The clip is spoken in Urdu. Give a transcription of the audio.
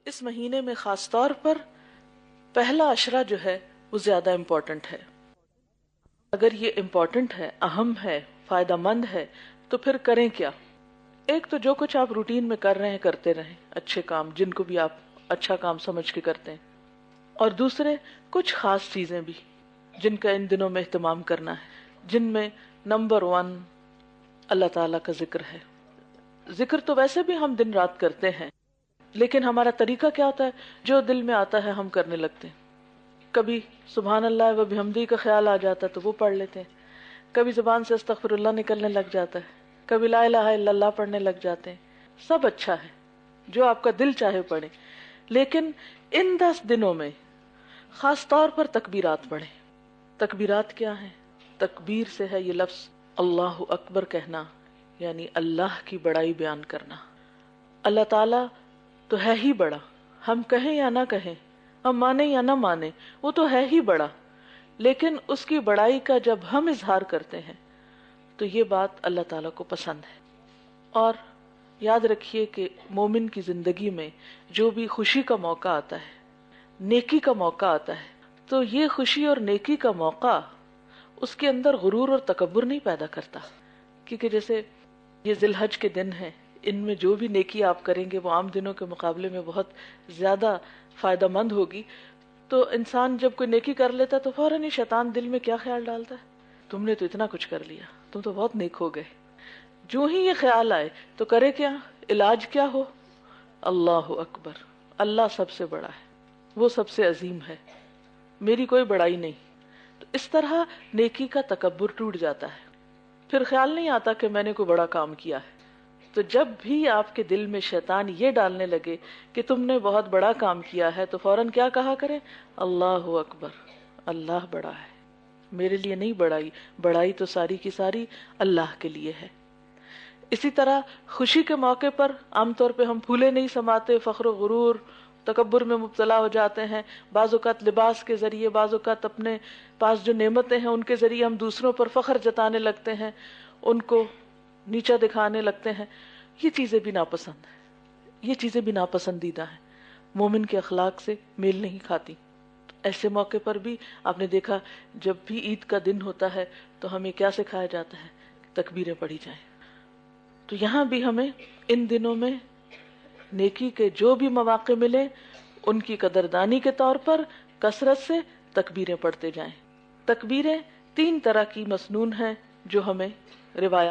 اس مہینے میں خاص طور پر پہلا عشرہ جو ہے وہ زیادہ امپورٹنٹ ہے. اگر یہ امپورٹنٹ ہے، اہم ہے، فائدہ مند ہے، تو پھر کریں کیا؟ ایک تو جو کچھ آپ روٹین میں کر رہے ہیں کرتے رہیں، اچھے کام جن کو بھی آپ اچھا کام سمجھ کے کرتے ہیں. اور دوسرے کچھ خاص چیزیں بھی جن کا ان دنوں میں اہتمام کرنا ہے، جن میں نمبر 1 اللہ تعالیٰ کا ذکر ہے. ذکر تو ویسے بھی ہم دن رات کرتے ہیں، لیکن ہمارا طریقہ کیا ہوتا ہے؟ جو دل میں آتا ہے ہم کرنے لگتے ہیں. کبھی سبحان اللہ و بحمدی کا خیال آ جاتا ہے تو وہ پڑھ لیتے ہیں، کبھی زبان سے استغفر اللہ نکلنے لگ جاتا ہے، کبھی لا الہ الا اللہ پڑھنے لگ جاتے ہیں. سب اچھا ہے، جو آپ کا دل چاہے پڑھیں، لیکن ان 10 دنوں میں خاص طور پر تکبیرات پڑھیں. تکبیرات کیا ہیں؟ تکبیر سے ہے یہ لفظ اللہ اکبر کہنا، یعنی اللہ کی بڑائی بیان کرنا. اللہ تعالیٰ تو ہے ہی بڑا، ہم کہیں یا نہ کہیں، ہم مانیں یا نہ مانیں، وہ تو ہے ہی بڑا. لیکن اس کی بڑائی کا جب ہم اظہار کرتے ہیں تو یہ بات اللہ تعالیٰ کو پسند ہے. اور یاد رکھیے کہ مومن کی زندگی میں جو بھی خوشی کا موقع آتا ہے، نیکی کا موقع آتا ہے، تو یہ خوشی اور نیکی کا موقع اس کے اندر غرور اور تکبر نہیں پیدا کرتا. کیونکہ جیسے یہ ذی الحج کے دن ہیں، ان میں جو بھی نیکی آپ کریں گے وہ عام دنوں کے مقابلے میں بہت زیادہ فائدہ مند ہوگی. تو انسان جب کوئی نیکی کر لیتا تو فوراً ہی شیطان دل میں کیا خیال ڈالتا ہے؟ تم نے تو اتنا کچھ کر لیا، تم تو بہت نیک ہو گئے. جو ہی یہ خیال آئے تو کرے کیا؟ علاج کیا ہو؟ اللہ اکبر، اللہ سب سے بڑا ہے، وہ سب سے عظیم ہے، میری کوئی بڑائی نہیں. تو اس طرح نیکی کا تکبر ٹوٹ جاتا ہے، پھر خیال نہیں آتا کہ میں نے کوئی بڑا کام کیا ہے. تو جب بھی آپ کے دل میں شیطان یہ ڈالنے لگے کہ تم نے بہت بڑا کام کیا ہے، تو فوراً کیا کہا کریں؟ اللہ اکبر، اللہ بڑا ہے، میرے لیے نہیں بڑائی، بڑائی تو ساری کی ساری اللہ کے لیے ہے. اسی طرح خوشی کے موقع پر عام طور پہ ہم پھولے نہیں سماتے، فخر و غرور تکبر میں مبتلا ہو جاتے ہیں. بعض اوقات لباس کے ذریعے، بعض اوقات اپنے پاس جو نعمتیں ہیں ان کے ذریعے ہم دوسروں پر فخر جتانے لگتے ہیں، ان کو نیچا دکھانے لگتے ہیں. یہ چیزیں بھی ناپسند ہیں، یہ چیزیں بھی ناپسندیدہ ہیں، مومن کے اخلاق سے میل نہیں کھاتی. ایسے موقع پر بھی آپ نے دیکھا جب بھی عید کا دن ہوتا ہے تو ہمیں کیا سکھایا جاتا ہے؟ تکبیریں پڑھی جائیں. تو یہاں بھی ہمیں ان دنوں میں نیکی کے جو بھی مواقع ملے ان کی قدردانی کے طور پر کثرت سے تکبیریں پڑھتے جائیں. تکبیریں 3 طرح کی مسنون ہیں جو ہمیں روایات